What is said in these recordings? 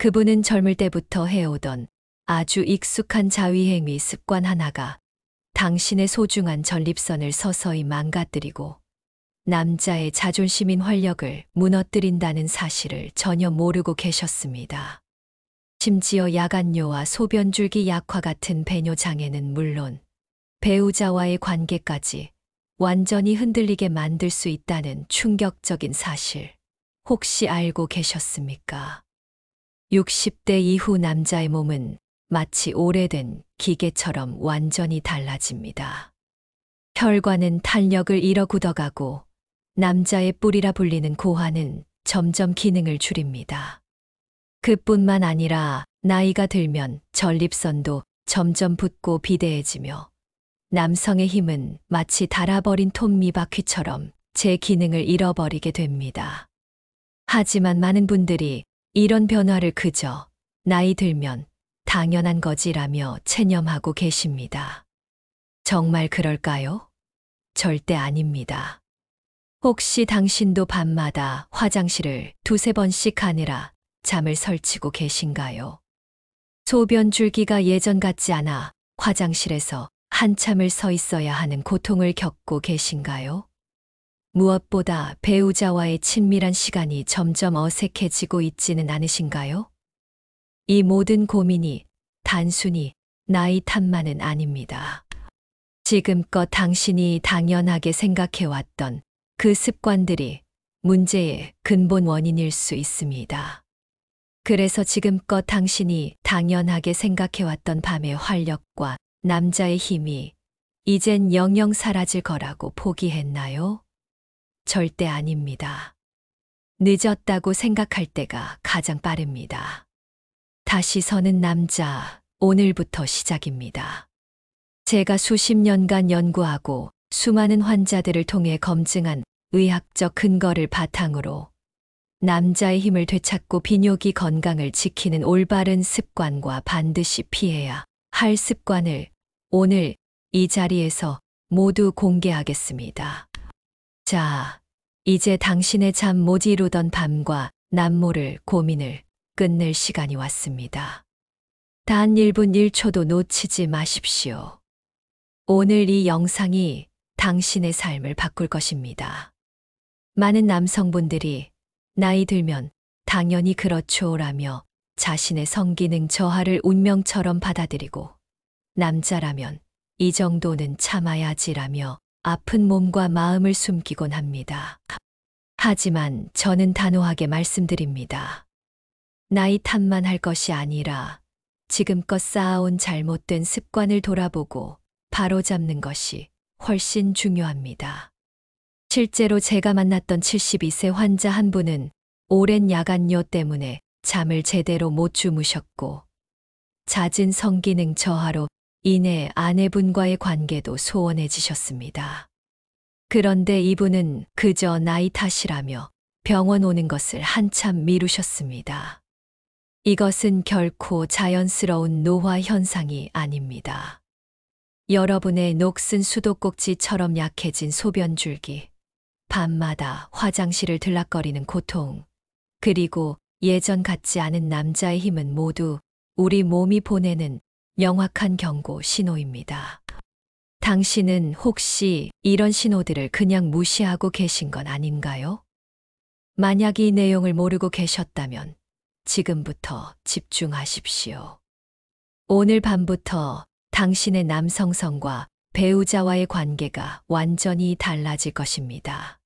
그분은 젊을 때부터 해오던 아주 익숙한 자위행위 습관 하나가 당신의 소중한 전립선을 서서히 망가뜨리고 남자의 자존심인 활력을 무너뜨린다는 사실을 전혀 모르고 계셨습니다. 심지어 야간뇨와 소변줄기 약화 같은 배뇨 장애는 물론 배우자와의 관계까지 완전히 흔들리게 만들 수 있다는 충격적인 사실, 혹시 알고 계셨습니까? 60대 이후 남자의 몸은 마치 오래된 기계처럼 완전히 달라집니다. 혈관은 탄력을 잃어 굳어가고 남자의 뿔이라 불리는 고환은 점점 기능을 줄입니다. 그뿐만 아니라 나이가 들면 전립선도 점점 붓고 비대해지며 남성의 힘은 마치 닳아버린 톱니바퀴처럼 제 기능을 잃어버리게 됩니다. 하지만 많은 분들이 이런 변화를 그저 나이 들면 당연한 거지라며 체념하고 계십니다. 정말 그럴까요? 절대 아닙니다. 혹시 당신도 밤마다 화장실을 두세 번씩 가느라 잠을 설치고 계신가요? 소변 줄기가 예전 같지 않아 화장실에서 한참을 서 있어야 하는 고통을 겪고 계신가요? 무엇보다 배우자와의 친밀한 시간이 점점 어색해지고 있지는 않으신가요? 이 모든 고민이 단순히 나이 탓만은 아닙니다. 지금껏 당신이 당연하게 생각해왔던 그 습관들이 문제의 근본 원인일 수 있습니다. 그래서 지금껏 당신이 당연하게 생각해왔던 밤의 활력과 남자의 힘이 이젠 영영 사라질 거라고 포기했나요? 절대 아닙니다. 늦었다고 생각할 때가 가장 빠릅니다. 다시 서는 남자, 오늘부터 시작입니다. 제가 수십 년간 연구하고 수많은 환자들을 통해 검증한 의학적 근거를 바탕으로 남자의 힘을 되찾고 비뇨기 건강을 지키는 올바른 습관과 반드시 피해야 할 습관을 오늘 이 자리에서 모두 공개하겠습니다. 자, 이제 당신의 잠 못 이루던 밤과 남모를 고민을 끝낼 시간이 왔습니다. 단 1분 1초도 놓치지 마십시오. 오늘 이 영상이 당신의 삶을 바꿀 것입니다. 많은 남성분들이 나이 들면 당연히 그렇죠라며 자신의 성기능 저하를 운명처럼 받아들이고 남자라면 이 정도는 참아야지라며 아픈 몸과 마음을 숨기곤 합니다. 하지만 저는 단호하게 말씀드립니다. 나이 탓만 할 것이 아니라 지금껏 쌓아온 잘못된 습관을 돌아보고 바로잡는 것이 훨씬 중요합니다. 실제로 제가 만났던 72세 환자 한 분은 오랜 야간뇨 때문에 잠을 제대로 못 주무셨고 잦은 성기능 저하로 인해 아내분과의 관계도 소원해지셨습니다. 그런데 이분은 그저 나이 탓이라며 병원 오는 것을 한참 미루셨습니다. 이것은 결코 자연스러운 노화 현상이 아닙니다. 여러분의 녹슨 수도꼭지처럼 약해진 소변줄기, 밤마다 화장실을 들락거리는 고통, 그리고 예전 같지 않은 남자의 힘은 모두 우리 몸이 보내는 명확한 경고 신호입니다. 당신은 혹시 이런 신호들을 그냥 무시하고 계신 건 아닌가요? 만약 이 내용을 모르고 계셨다면 지금부터 집중하십시오. 오늘 밤부터 당신의 남성성과 배우자와의 관계가 완전히 달라질 것입니다.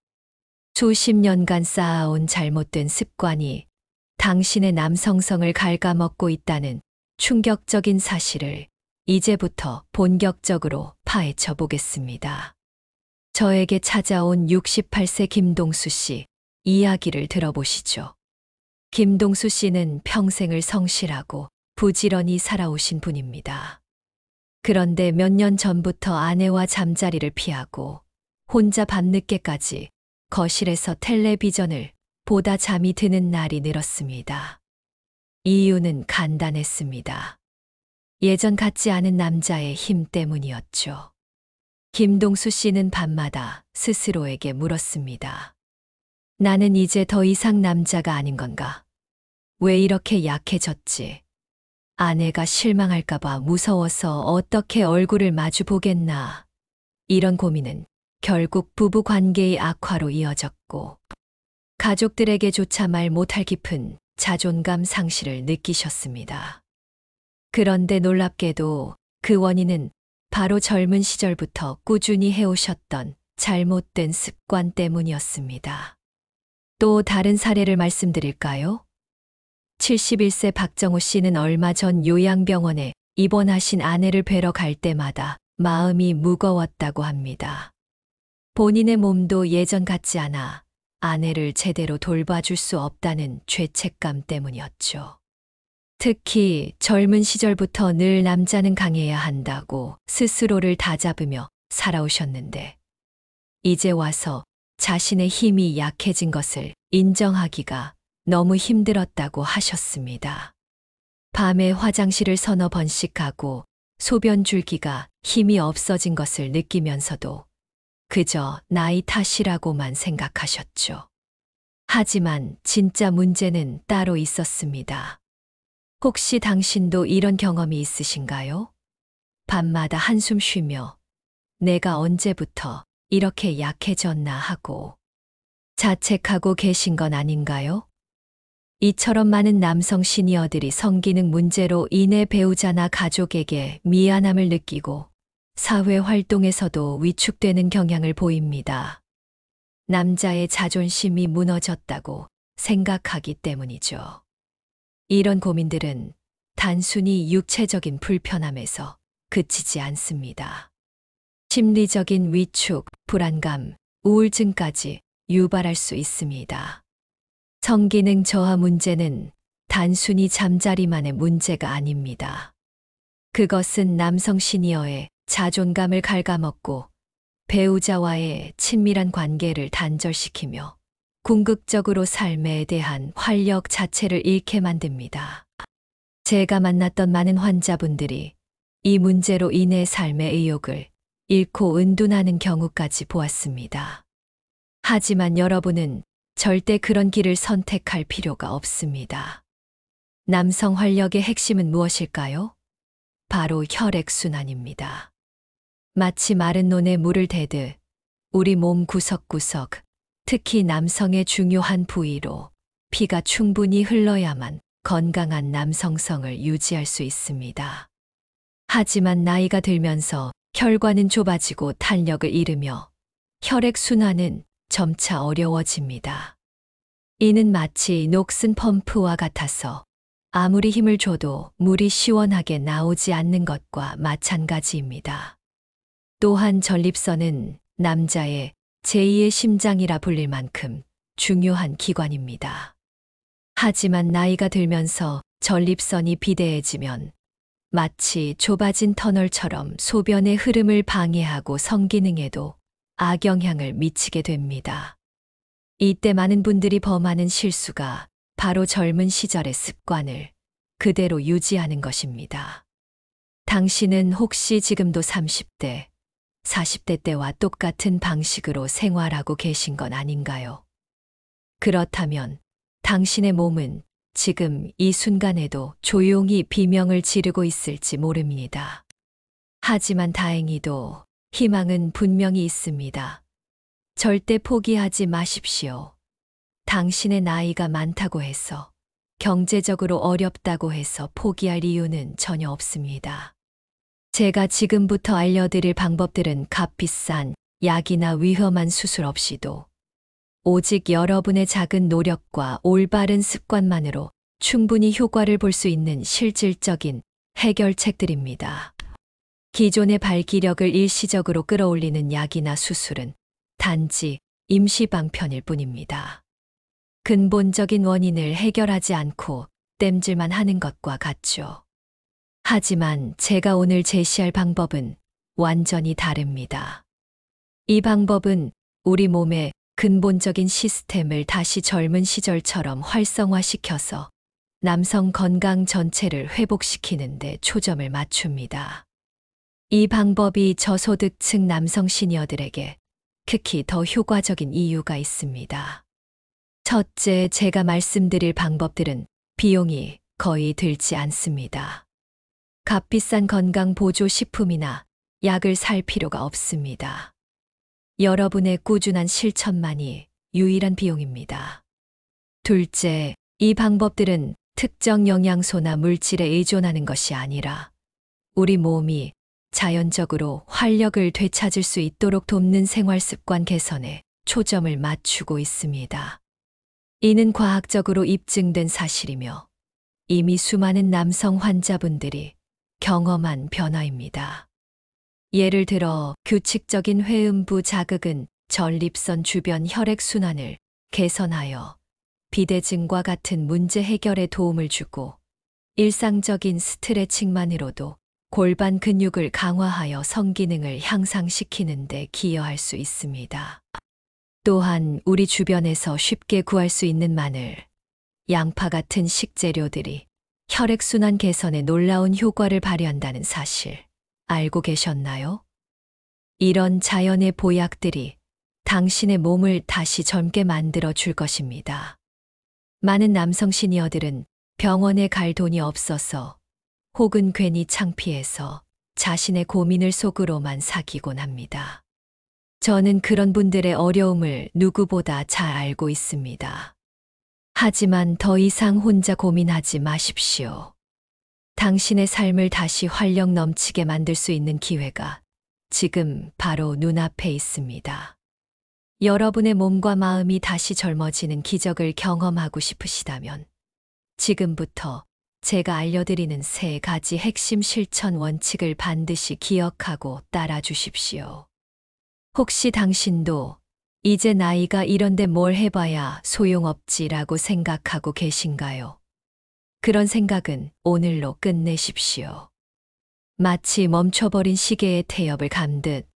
수십 년간 쌓아온 잘못된 습관이 당신의 남성성을 갉아먹고 있다는 충격적인 사실을 이제부터 본격적으로 파헤쳐 보겠습니다. 저에게 찾아온 68세 김동수 씨 이야기를 들어보시죠. 김동수 씨는 평생을 성실하고 부지런히 살아오신 분입니다. 그런데 몇 년 전부터 아내와 잠자리를 피하고 혼자 밤늦게까지 거실에서 텔레비전을 보다 잠이 드는 날이 늘었습니다. 이유는 간단했습니다. 예전 같지 않은 남자의 힘 때문이었죠. 김동수 씨는 밤마다 스스로에게 물었습니다. 나는 이제 더 이상 남자가 아닌 건가? 왜 이렇게 약해졌지? 아내가 실망할까봐 무서워서 어떻게 얼굴을 마주 보겠나. 이런 고민은 결국 부부 관계의 악화로 이어졌고, 가족들에게조차 말 못할 깊은 자존감 상실을 느끼셨습니다. 그런데 놀랍게도 그 원인은 바로 젊은 시절부터 꾸준히 해오셨던 잘못된 습관 때문이었습니다. 또 다른 사례를 말씀드릴까요? 71세 박정호 씨는 얼마 전 요양병원에 입원하신 아내를 뵈러 갈 때마다 마음이 무거웠다고 합니다. 본인의 몸도 예전 같지 않아 아내를 제대로 돌봐줄 수 없다는 죄책감 때문이었죠. 특히 젊은 시절부터 늘 남자는 강해야 한다고 스스로를 다잡으며 살아오셨는데, 이제 와서 자신의 힘이 약해진 것을 인정하기가 너무 힘들었다고 하셨습니다. 밤에 화장실을 서너 번씩 가고 소변 줄기가 힘이 없어진 것을 느끼면서도 그저 나이 탓이라고만 생각하셨죠. 하지만 진짜 문제는 따로 있었습니다. 혹시 당신도 이런 경험이 있으신가요? 밤마다 한숨 쉬며 내가 언제부터 이렇게 약해졌나 하고 자책하고 계신 건 아닌가요? 이처럼 많은 남성 시니어들이 성기능 문제로 인해 배우자나 가족에게 미안함을 느끼고 사회 활동에서도 위축되는 경향을 보입니다. 남자의 자존심이 무너졌다고 생각하기 때문이죠. 이런 고민들은 단순히 육체적인 불편함에서 그치지 않습니다. 심리적인 위축, 불안감, 우울증까지 유발할 수 있습니다. 성기능 저하 문제는 단순히 잠자리만의 문제가 아닙니다. 그것은 남성 시니어의 자존감을 갉아먹고 배우자와의 친밀한 관계를 단절시키며 궁극적으로 삶에 대한 활력 자체를 잃게 만듭니다. 제가 만났던 많은 환자분들이 이 문제로 인해 삶의 의욕을 잃고 은둔하는 경우까지 보았습니다. 하지만 여러분은 절대 그런 길을 선택할 필요가 없습니다. 남성 활력의 핵심은 무엇일까요? 바로 혈액순환입니다. 마치 마른 논에 물을 대듯 우리 몸 구석구석, 특히 남성의 중요한 부위로 피가 충분히 흘러야만 건강한 남성성을 유지할 수 있습니다. 하지만 나이가 들면서 혈관은 좁아지고 탄력을 잃으며 혈액순환은 점차 어려워집니다. 이는 마치 녹슨 펌프와 같아서 아무리 힘을 줘도 물이 시원하게 나오지 않는 것과 마찬가지입니다. 또한 전립선은 남자의 제2의 심장이라 불릴 만큼 중요한 기관입니다. 하지만 나이가 들면서 전립선이 비대해지면 마치 좁아진 터널처럼 소변의 흐름을 방해하고 성기능에도 악영향을 미치게 됩니다. 이때 많은 분들이 범하는 실수가 바로 젊은 시절의 습관을 그대로 유지하는 것입니다. 당신은 혹시 지금도 30대, 40대 때와 똑같은 방식으로 생활하고 계신 건 아닌가요? 그렇다면 당신의 몸은 지금 이 순간에도 조용히 비명을 지르고 있을지 모릅니다. 하지만 다행히도 희망은 분명히 있습니다. 절대 포기하지 마십시오. 당신의 나이가 많다고 해서, 경제적으로 어렵다고 해서 포기할 이유는 전혀 없습니다. 제가 지금부터 알려드릴 방법들은 값비싼 약이나 위험한 수술 없이도 오직 여러분의 작은 노력과 올바른 습관만으로 충분히 효과를 볼 수 있는 실질적인 해결책들입니다. 기존의 발기력을 일시적으로 끌어올리는 약이나 수술은 단지 임시방편일 뿐입니다. 근본적인 원인을 해결하지 않고 땜질만 하는 것과 같죠. 하지만 제가 오늘 제시할 방법은 완전히 다릅니다. 이 방법은 우리 몸의 근본적인 시스템을 다시 젊은 시절처럼 활성화시켜서 남성 건강 전체를 회복시키는 데 초점을 맞춥니다. 이 방법이 저소득층 남성 시니어들에게 특히 더 효과적인 이유가 있습니다. 첫째, 제가 말씀드릴 방법들은 비용이 거의 들지 않습니다. 값비싼 건강보조식품이나 약을 살 필요가 없습니다. 여러분의 꾸준한 실천만이 유일한 비용입니다. 둘째, 이 방법들은 특정 영양소나 물질에 의존하는 것이 아니라 우리 몸이 자연적으로 활력을 되찾을 수 있도록 돕는 생활 습관 개선에 초점을 맞추고 있습니다. 이는 과학적으로 입증된 사실이며 이미 수많은 남성 환자분들이 경험한 변화입니다. 예를 들어 규칙적인 회음부 자극은 전립선 주변 혈액순환을 개선하여 비대증과 같은 문제 해결에 도움을 주고 일상적인 스트레칭만으로도 골반 근육을 강화하여 성기능을 향상시키는 데 기여할 수 있습니다. 또한 우리 주변에서 쉽게 구할 수 있는 마늘, 양파 같은 식재료들이 혈액순환 개선에 놀라운 효과를 발휘한다는 사실 알고 계셨나요? 이런 자연의 보약들이 당신의 몸을 다시 젊게 만들어 줄 것입니다. 많은 남성 시니어들은 병원에 갈 돈이 없어서 혹은 괜히 창피해서 자신의 고민을 속으로만 사귀곤 합니다. 저는 그런 분들의 어려움을 누구보다 잘 알고 있습니다. 하지만 더 이상 혼자 고민하지 마십시오. 당신의 삶을 다시 활력 넘치게 만들 수 있는 기회가 지금 바로 눈앞에 있습니다. 여러분의 몸과 마음이 다시 젊어지는 기적을 경험하고 싶으시다면 지금부터 제가 알려드리는 3가지 핵심 실천 원칙을 반드시 기억하고 따라 주십시오. 혹시 당신도 이제 나이가 이런데 뭘 해봐야 소용없지라고 생각하고 계신가요? 그런 생각은 오늘로 끝내십시오. 마치 멈춰버린 시계의 태엽을 감듯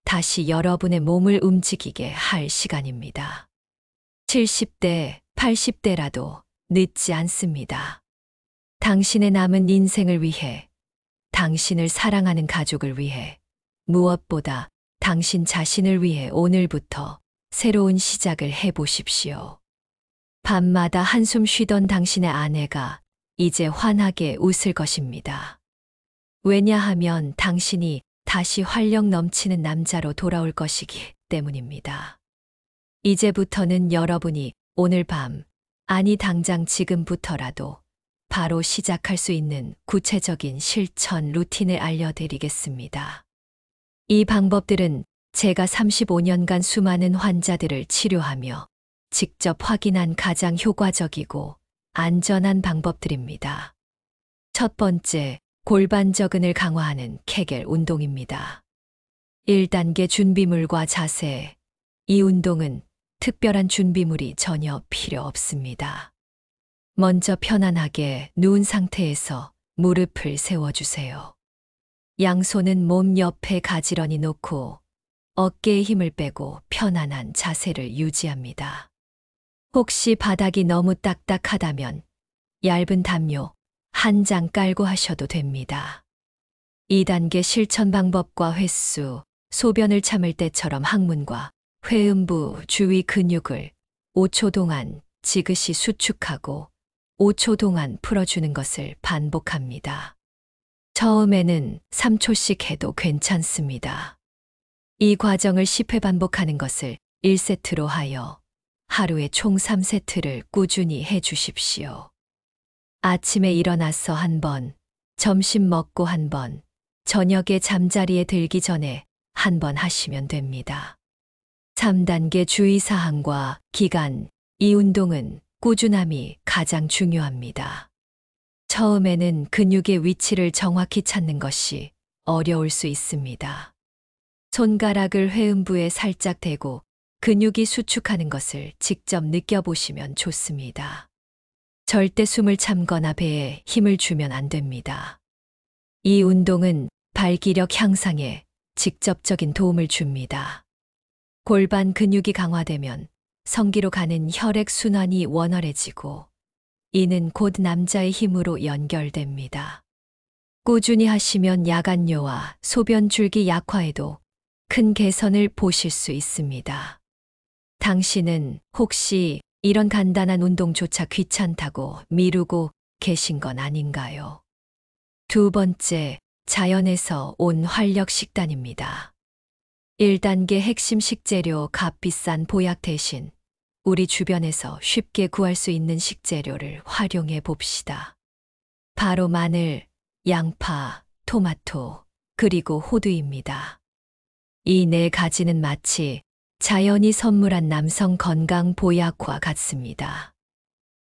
다시 여러분의 몸을 움직이게 할 시간입니다. 70대, 80대라도 늦지 않습니다. 당신의 남은 인생을 위해, 당신을 사랑하는 가족을 위해, 무엇보다 당신 자신을 위해 오늘부터 새로운 시작을 해보십시오. 밤마다 한숨 쉬던 당신의 아내가 이제 환하게 웃을 것입니다. 왜냐하면 당신이 다시 활력 넘치는 남자로 돌아올 것이기 때문입니다. 이제부터는 여러분이 오늘 밤, 아니 당장 지금부터라도 바로 시작할 수 있는 구체적인 실천 루틴을 알려드리겠습니다. 이 방법들은 제가 35년간 수많은 환자들을 치료하며 직접 확인한 가장 효과적이고 안전한 방법들입니다. 첫 번째, 골반저근을 강화하는 케겔 운동입니다. 1단계 준비물과 자세. 이 운동은 특별한 준비물이 전혀 필요 없습니다. 먼저 편안하게 누운 상태에서 무릎을 세워주세요. 양손은 몸 옆에 가지런히 놓고 어깨에 힘을 빼고 편안한 자세를 유지합니다. 혹시 바닥이 너무 딱딱하다면 얇은 담요 1장 깔고 하셔도 됩니다. 2단계 실천 방법과 횟수. 소변을 참을 때처럼 항문과 회음부 주위 근육을 5초 동안 지그시 수축하고 5초 동안 풀어주는 것을 반복합니다. 처음에는 3초씩 해도 괜찮습니다. 이 과정을 10회 반복하는 것을 1세트로 하여 하루에 총 3세트를 꾸준히 해 주십시오. 아침에 일어나서 1번, 점심 먹고 1번, 저녁에 잠자리에 들기 전에 1번 하시면 됩니다. 3단계 주의사항과 기간. 이 운동은 꾸준함이 가장 중요합니다. 처음에는 근육의 위치를 정확히 찾는 것이 어려울 수 있습니다. 손가락을 회음부에 살짝 대고 근육이 수축하는 것을 직접 느껴보시면 좋습니다. 절대 숨을 참거나 배에 힘을 주면 안 됩니다. 이 운동은 발기력 향상에 직접적인 도움을 줍니다. 골반 근육이 강화되면 성기로 가는 혈액 순환이 원활해지고 이는 곧 남자의 힘으로 연결됩니다. 꾸준히 하시면 야간뇨와 소변 줄기 약화에도 큰 개선을 보실 수 있습니다. 당신은 혹시 이런 간단한 운동조차 귀찮다고 미루고 계신 건 아닌가요? 두 번째, 자연에서 온 활력 식단입니다. 1단계 핵심 식재료 값비싼 보약 대신 우리 주변에서 쉽게 구할 수 있는 식재료를 활용해 봅시다. 바로 마늘, 양파, 토마토, 그리고 호두입니다. 이 네 가지는 마치 자연이 선물한 남성 건강 보약과 같습니다.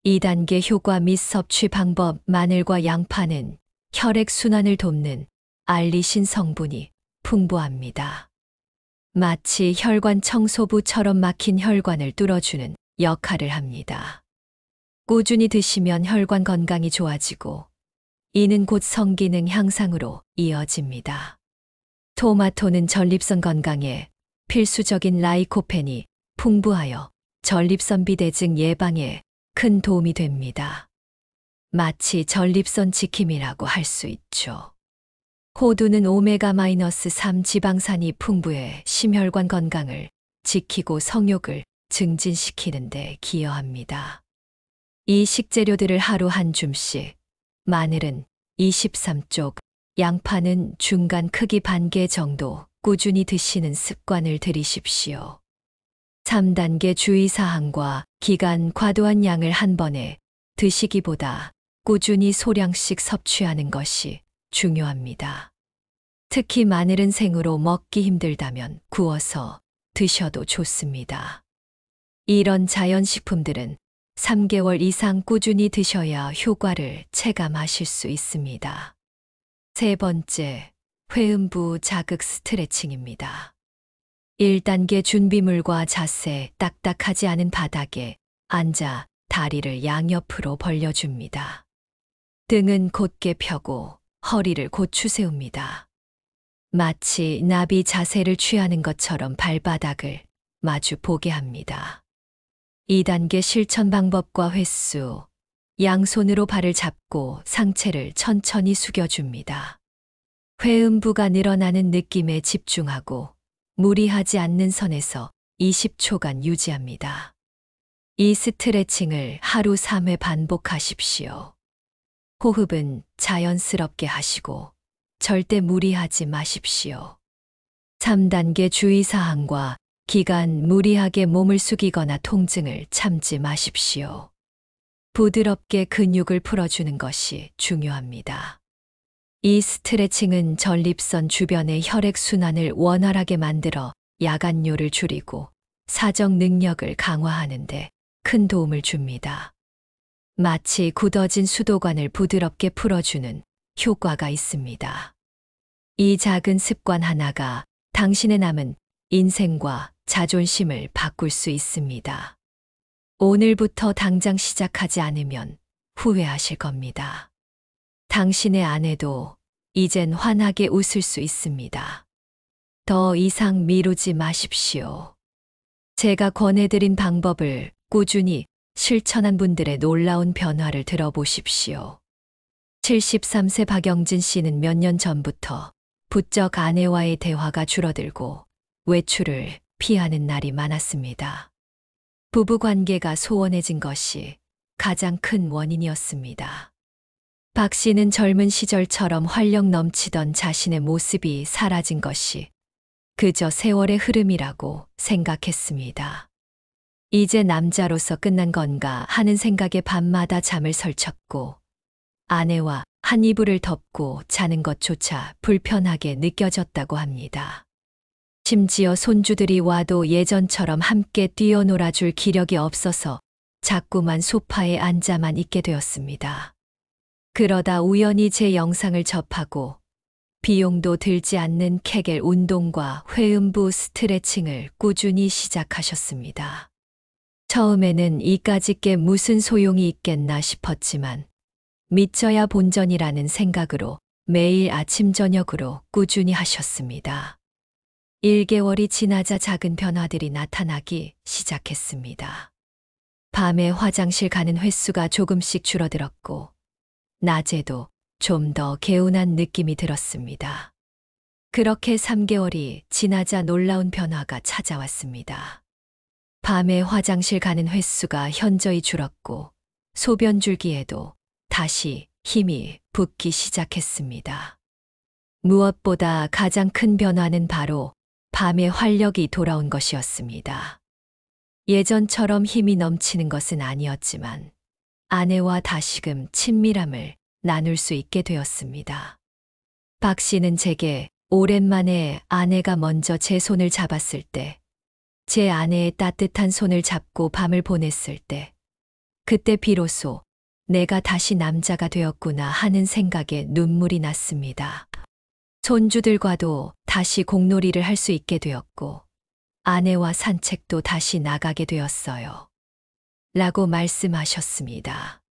2단계 효과 및 섭취 방법 마늘과 양파는 혈액 순환을 돕는 알리신 성분이 풍부합니다. 마치 혈관 청소부처럼 막힌 혈관을 뚫어주는 역할을 합니다. 꾸준히 드시면 혈관 건강이 좋아지고 이는 곧 성기능 향상으로 이어집니다. 토마토는 전립선 건강에 필수적인 라이코펜이 풍부하여 전립선 비대증 예방에 큰 도움이 됩니다. 마치 전립선 지킴이라고 할 수 있죠. 호두는 오메가-3 지방산이 풍부해 심혈관 건강을 지키고 성욕을 증진시키는 데 기여합니다. 이 식재료들을 하루 한 줌씩, 마늘은 23쪽, 양파는 중간 크기 반 개 정도 꾸준히 드시는 습관을 들이십시오. 3단계 주의사항과 기간 과도한 양을 한 번에 드시기보다 꾸준히 소량씩 섭취하는 것이 중요합니다. 특히 마늘은 생으로 먹기 힘들다면 구워서 드셔도 좋습니다. 이런 자연식품들은 3개월 이상 꾸준히 드셔야 효과를 체감하실 수 있습니다. 세 번째, 회음부 자극 스트레칭입니다. 1단계 준비물과 자세, 딱딱하지 않은 바닥에 앉아 다리를 양옆으로 벌려줍니다. 등은 곧게 펴고 허리를 곧추 세웁니다. 마치 나비 자세를 취하는 것처럼 발바닥을 마주 보게 합니다. 2단계 실천 방법과 횟수, 양손으로 발을 잡고 상체를 천천히 숙여줍니다. 회음부가 늘어나는 느낌에 집중하고 무리하지 않는 선에서 20초간 유지합니다. 이 스트레칭을 하루 3회 반복하십시오. 호흡은 자연스럽게 하시고 절대 무리하지 마십시오. 3단계 주의사항과 기간 무리하게 몸을 숙이거나 통증을 참지 마십시오. 부드럽게 근육을 풀어주는 것이 중요합니다. 이 스트레칭은 전립선 주변의 혈액순환을 원활하게 만들어 야간뇨를 줄이고 사정 능력을 강화하는 데 큰 도움을 줍니다. 마치 굳어진 수도관을 부드럽게 풀어주는 효과가 있습니다. 이 작은 습관 하나가 당신의 남은 인생과 자존심을 바꿀 수 있습니다. 오늘부터 당장 시작하지 않으면 후회하실 겁니다. 당신의 아내도 이젠 환하게 웃을 수 있습니다. 더 이상 미루지 마십시오. 제가 권해드린 방법을 꾸준히 실천한 분들의 놀라운 변화를 들어보십시오. 73세 박영진 씨는 몇 년 전부터 부쩍 아내와의 대화가 줄어들고 외출을 피하는 날이 많았습니다. 부부 관계가 소원해진 것이 가장 큰 원인이었습니다. 박 씨는 젊은 시절처럼 활력 넘치던 자신의 모습이 사라진 것이 그저 세월의 흐름이라고 생각했습니다. 이제 남자로서 끝난 건가 하는 생각에 밤마다 잠을 설쳤고 아내와 한 이불을 덮고 자는 것조차 불편하게 느껴졌다고 합니다. 심지어 손주들이 와도 예전처럼 함께 뛰어놀아줄 기력이 없어서 자꾸만 소파에 앉아만 있게 되었습니다. 그러다 우연히 제 영상을 접하고 비용도 들지 않는 케겔 운동과 회음부 스트레칭을 꾸준히 시작하셨습니다. 처음에는 이까짓 게 무슨 소용이 있겠나 싶었지만 믿져야 본전이라는 생각으로 매일 아침 저녁으로 꾸준히 하셨습니다. 1개월이 지나자 작은 변화들이 나타나기 시작했습니다. 밤에 화장실 가는 횟수가 조금씩 줄어들었고 낮에도 좀 더 개운한 느낌이 들었습니다. 그렇게 3개월이 지나자 놀라운 변화가 찾아왔습니다. 밤에 화장실 가는 횟수가 현저히 줄었고 소변 줄기에도 다시 힘이 붙기 시작했습니다. 무엇보다 가장 큰 변화는 바로 밤에 활력이 돌아온 것이었습니다. 예전처럼 힘이 넘치는 것은 아니었지만 아내와 다시금 친밀함을 나눌 수 있게 되었습니다. 박 씨는 제게 오랜만에 아내가 먼저 제 손을 잡았을 때, 제 아내의 따뜻한 손을 잡고 밤을 보냈을 때, 그때 비로소 내가 다시 남자가 되었구나 하는 생각에 눈물이 났습니다. 손주들과도 다시 공놀이를 할 수 있게 되었고, 아내와 산책도 다시 나가게 되었어요. 라고 말씀하셨습니다.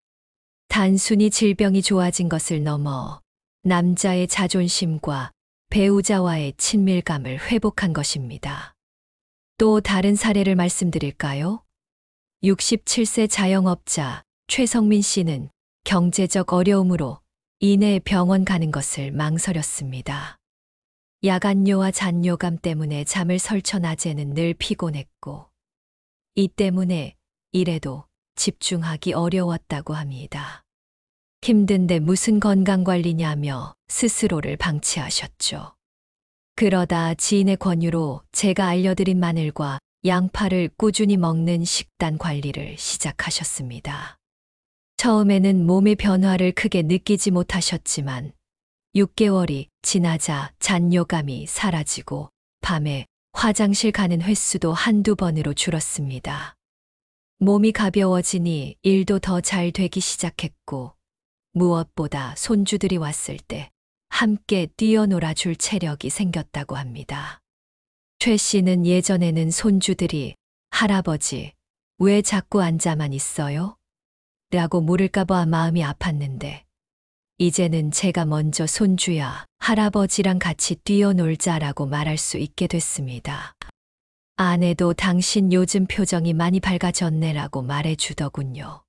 단순히 질병이 좋아진 것을 넘어 남자의 자존심과 배우자와의 친밀감을 회복한 것입니다. 또 다른 사례를 말씀드릴까요? 67세 자영업자 최성민 씨는 경제적 어려움으로 이내 병원 가는 것을 망설였습니다. 야간요와 잔뇨감 때문에 잠을 설쳐 낮에는 늘 피곤했고, 이 때문에 일에도 집중하기 어려웠다고 합니다. 힘든데 무슨 건강관리냐며 스스로를 방치하셨죠. 그러다 지인의 권유로 제가 알려드린 마늘과 양파를 꾸준히 먹는 식단 관리를 시작하셨습니다. 처음에는 몸의 변화를 크게 느끼지 못하셨지만 6개월이 지나자 잔뇨감이 사라지고 밤에 화장실 가는 횟수도 한두 번으로 줄었습니다. 몸이 가벼워지니 일도 더 잘 되기 시작했고 무엇보다 손주들이 왔을 때 함께 뛰어놀아 줄 체력이 생겼다고 합니다. 최 씨는 예전에는 손주들이 할아버지, 왜 자꾸 앉아만 있어요? 라고 물을까봐 마음이 아팠는데 이제는 제가 먼저 손주야, 할아버지랑 같이 뛰어놀자라고 말할 수 있게 됐습니다. 아내도 당신 요즘 표정이 많이 밝아졌네라고 말해주더군요.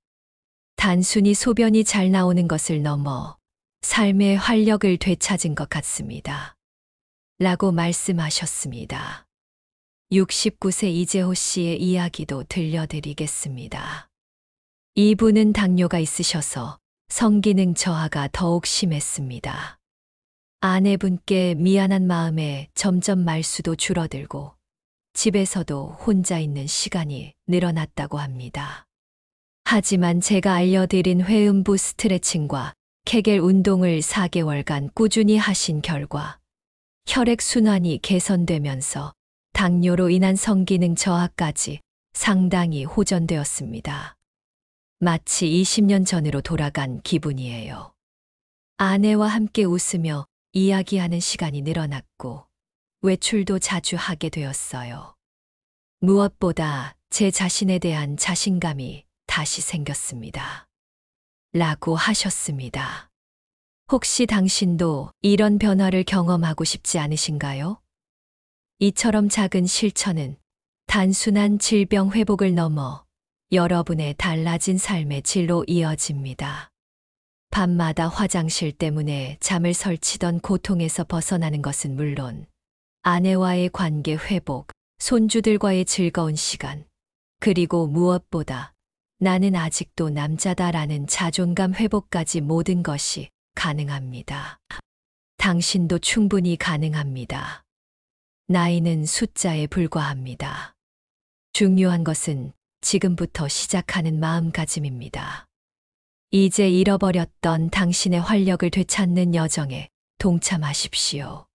단순히 소변이 잘 나오는 것을 넘어 삶의 활력을 되찾은 것 같습니다. 라고 말씀하셨습니다. 69세 이재호 씨의 이야기도 들려드리겠습니다. 이분은 당뇨가 있으셔서 성기능 저하가 더욱 심했습니다. 아내분께 미안한 마음에 점점 말수도 줄어들고 집에서도 혼자 있는 시간이 늘어났다고 합니다. 하지만 제가 알려드린 회음부 스트레칭과 케겔 운동을 4개월간 꾸준히 하신 결과 혈액순환이 개선되면서 당뇨로 인한 성기능 저하까지 상당히 호전되었습니다. 마치 20년 전으로 돌아간 기분이에요. 아내와 함께 웃으며 이야기하는 시간이 늘어났고 외출도 자주 하게 되었어요. 무엇보다 제 자신에 대한 자신감이 다시 생겼습니다. 라고 하셨습니다. 혹시 당신도 이런 변화를 경험하고 싶지 않으신가요? 이처럼 작은 실천은 단순한 질병 회복을 넘어 여러분의 달라진 삶의 질로 이어집니다. 밤마다 화장실 때문에 잠을 설치던 고통에서 벗어나는 것은 물론 아내와의 관계 회복, 손주들과의 즐거운 시간, 그리고 무엇보다 나는 아직도 남자다라는 자존감 회복까지 모든 것이 가능합니다. 당신도 충분히 가능합니다. 나이는 숫자에 불과합니다. 중요한 것은 지금부터 시작하는 마음가짐입니다. 이제 잃어버렸던 당신의 활력을 되찾는 여정에 동참하십시오.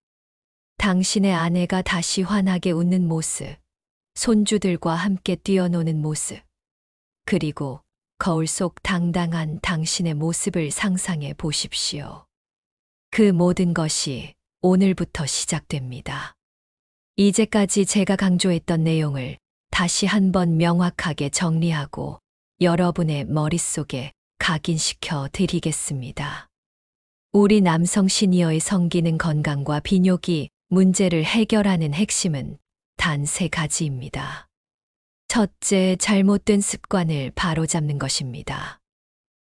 당신의 아내가 다시 환하게 웃는 모습, 손주들과 함께 뛰어노는 모습, 그리고 거울 속 당당한 당신의 모습을 상상해 보십시오. 그 모든 것이 오늘부터 시작됩니다. 이제까지 제가 강조했던 내용을 다시 한번 명확하게 정리하고 여러분의 머릿속에 각인시켜 드리겠습니다. 우리 남성 시니어의 성기능 건강과 비뇨기 문제를 해결하는 핵심은 단 3가지입니다. 첫째, 잘못된 습관을 바로잡는 것입니다.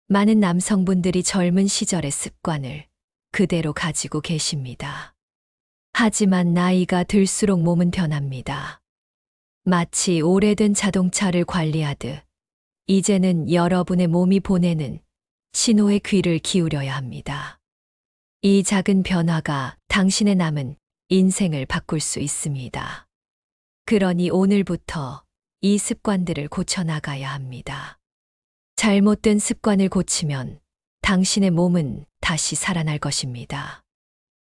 많은 남성분들이 젊은 시절의 습관을 그대로 가지고 계십니다. 하지만 나이가 들수록 몸은 변합니다. 마치 오래된 자동차를 관리하듯 이제는 여러분의 몸이 보내는 신호에 귀를 기울여야 합니다. 이 작은 변화가 당신의 남은 인생을 바꿀 수 있습니다. 그러니 오늘부터 이 습관들을 고쳐나가야 합니다. 잘못된 습관을 고치면 당신의 몸은 다시 살아날 것입니다.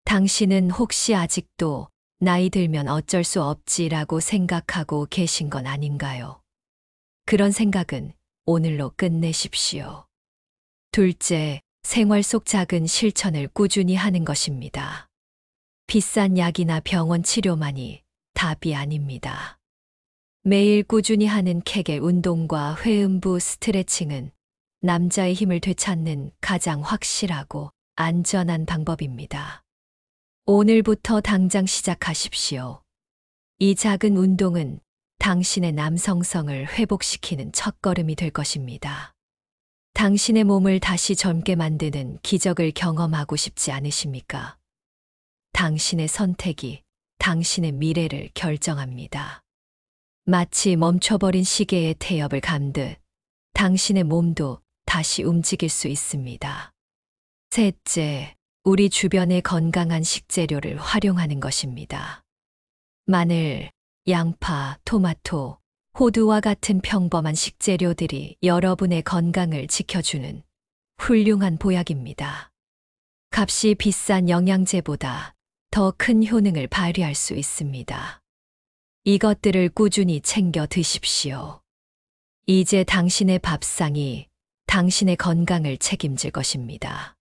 당신은 혹시 아직도 나이 들면 어쩔 수 없지라고 생각하고 계신 건 아닌가요? 그런 생각은 오늘로 끝내십시오. 둘째, 생활 속 작은 실천을 꾸준히 하는 것입니다. 비싼 약이나 병원 치료만이 답이 아닙니다. 매일 꾸준히 하는 케겔 운동과 회음부 스트레칭은 남자의 힘을 되찾는 가장 확실하고 안전한 방법입니다. 오늘부터 당장 시작하십시오. 이 작은 운동은 당신의 남성성을 회복시키는 첫걸음이 될 것입니다. 당신의 몸을 다시 젊게 만드는 기적을 경험하고 싶지 않으십니까? 당신의 선택이 당신의 미래를 결정합니다. 마치 멈춰버린 시계의 태엽을 감듯 당신의 몸도 다시 움직일 수 있습니다. 셋째, 우리 주변의 건강한 식재료를 활용하는 것입니다. 마늘, 양파, 토마토, 호두와 같은 평범한 식재료들이 여러분의 건강을 지켜주는 훌륭한 보약입니다. 값이 비싼 영양제보다 더 큰 효능을 발휘할 수 있습니다. 이것들을 꾸준히 챙겨 드십시오. 이제 당신의 밥상이 당신의 건강을 책임질 것입니다.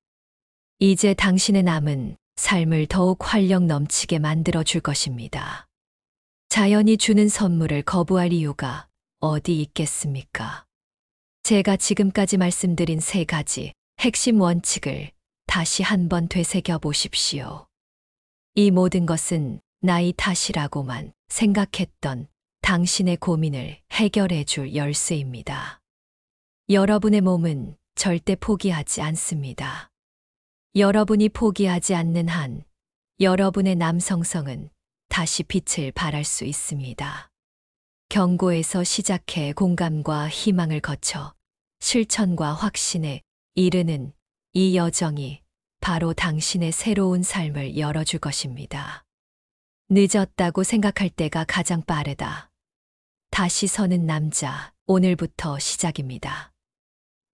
이제 당신의 남은 삶을 더욱 활력 넘치게 만들어 줄 것입니다. 자연이 주는 선물을 거부할 이유가 어디 있겠습니까? 제가 지금까지 말씀드린 3가지 핵심 원칙을 다시 한번 되새겨 보십시오. 이 모든 것은 나이 탓이라고만 생각했던 당신의 고민을 해결해 줄 열쇠입니다. 여러분의 몸은 절대 포기하지 않습니다. 여러분이 포기하지 않는 한 여러분의 남성성은 다시 빛을 발할 수 있습니다. 경고에서 시작해 공감과 희망을 거쳐 실천과 확신에 이르는 이 여정이 바로 당신의 새로운 삶을 열어줄 것입니다. 늦었다고 생각할 때가 가장 빠르다. 다시 서는 남자, 오늘부터 시작입니다.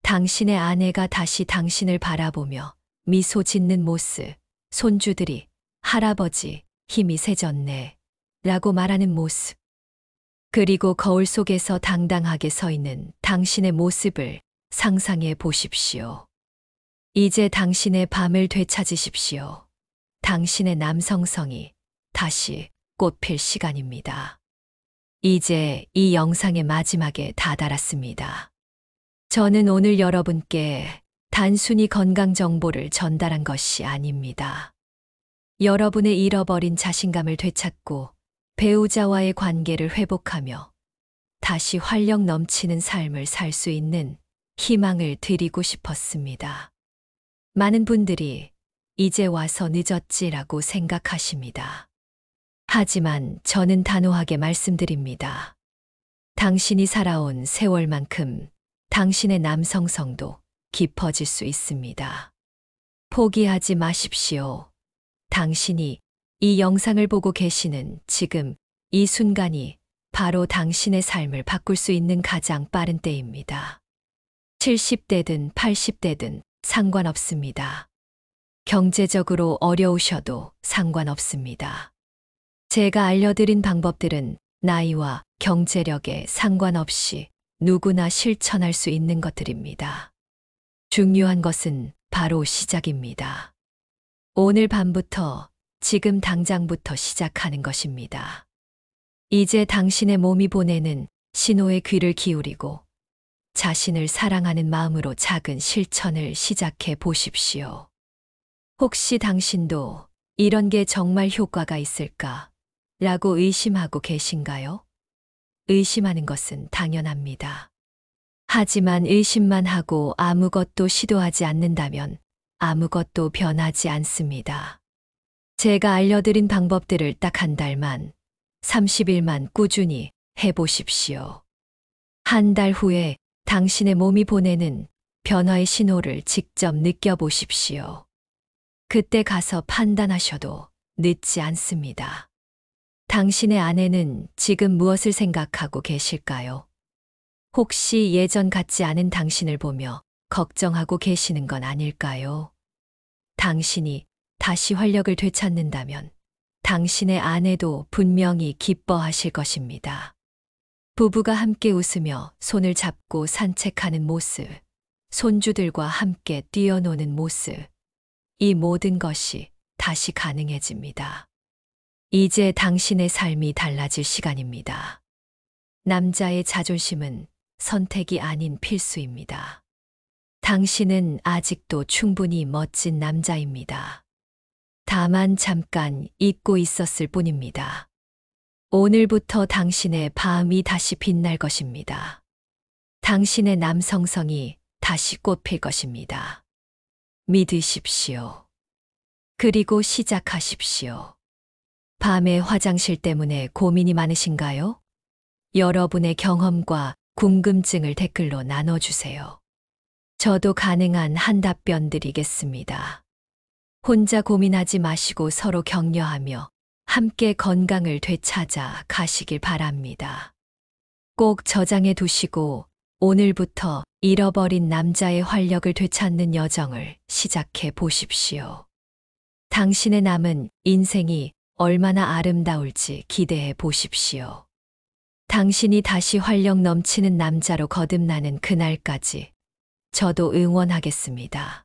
당신의 아내가 다시 당신을 바라보며 미소 짓는 모습, 손주들이 할아버지, 힘이 세졌네 라고 말하는 모습, 그리고 거울 속에서 당당하게 서 있는 당신의 모습을 상상해 보십시오. 이제 당신의 밤을 되찾으십시오. 당신의 남성성이 다시 꽃필 시간입니다. 이제 이 영상의 마지막에 다다랐습니다. 저는 오늘 여러분께 단순히 건강 정보를 전달한 것이 아닙니다. 여러분의 잃어버린 자신감을 되찾고 배우자와의 관계를 회복하며 다시 활력 넘치는 삶을 살 수 있는 희망을 드리고 싶었습니다. 많은 분들이 이제 와서 늦었지라고 생각하십니다. 하지만 저는 단호하게 말씀드립니다. 당신이 살아온 세월만큼 당신의 남성성도 깊어질 수 있습니다. 포기하지 마십시오. 당신이 이 영상을 보고 계시는 지금 이 순간이 바로 당신의 삶을 바꿀 수 있는 가장 빠른 때입니다. 70대든 80대든 상관없습니다. 경제적으로 어려우셔도 상관없습니다. 제가 알려드린 방법들은 나이와 경제력에 상관없이 누구나 실천할 수 있는 것들입니다. 중요한 것은 바로 시작입니다. 오늘 밤부터, 지금 당장부터 시작하는 것입니다. 이제 당신의 몸이 보내는 신호에 귀를 기울이고 자신을 사랑하는 마음으로 작은 실천을 시작해 보십시오. 혹시 당신도 이런 게 정말 효과가 있을까? 라고 의심하고 계신가요? 의심하는 것은 당연합니다. 하지만 의심만 하고 아무것도 시도하지 않는다면 아무것도 변하지 않습니다. 제가 알려드린 방법들을 딱 한 달만, 30일만 꾸준히 해보십시오. 한 달 후에 당신의 몸이 보내는 변화의 신호를 직접 느껴보십시오. 그때 가서 판단하셔도 늦지 않습니다. 당신의 아내는 지금 무엇을 생각하고 계실까요? 혹시 예전 같지 않은 당신을 보며 걱정하고 계시는 건 아닐까요? 당신이 다시 활력을 되찾는다면 당신의 아내도 분명히 기뻐하실 것입니다. 부부가 함께 웃으며 손을 잡고 산책하는 모습, 손주들과 함께 뛰어노는 모습, 이 모든 것이 다시 가능해집니다. 이제 당신의 삶이 달라질 시간입니다. 남자의 자존심은 선택이 아닌 필수입니다. 당신은 아직도 충분히 멋진 남자입니다. 다만 잠깐 잊고 있었을 뿐입니다. 오늘부터 당신의 밤이 다시 빛날 것입니다. 당신의 남성성이 다시 꽃필 것입니다. 믿으십시오. 그리고 시작하십시오. 밤에 화장실 때문에 고민이 많으신가요? 여러분의 경험과 궁금증을 댓글로 나눠주세요. 저도 가능한 한 답변 드리겠습니다. 혼자 고민하지 마시고 서로 격려하며 함께 건강을 되찾아 가시길 바랍니다. 꼭 저장해 두시고 오늘부터 잃어버린 남자의 활력을 되찾는 여정을 시작해 보십시오. 당신의 남은 인생이 얼마나 아름다울지 기대해 보십시오. 당신이 다시 활력 넘치는 남자로 거듭나는 그날까지 저도 응원하겠습니다.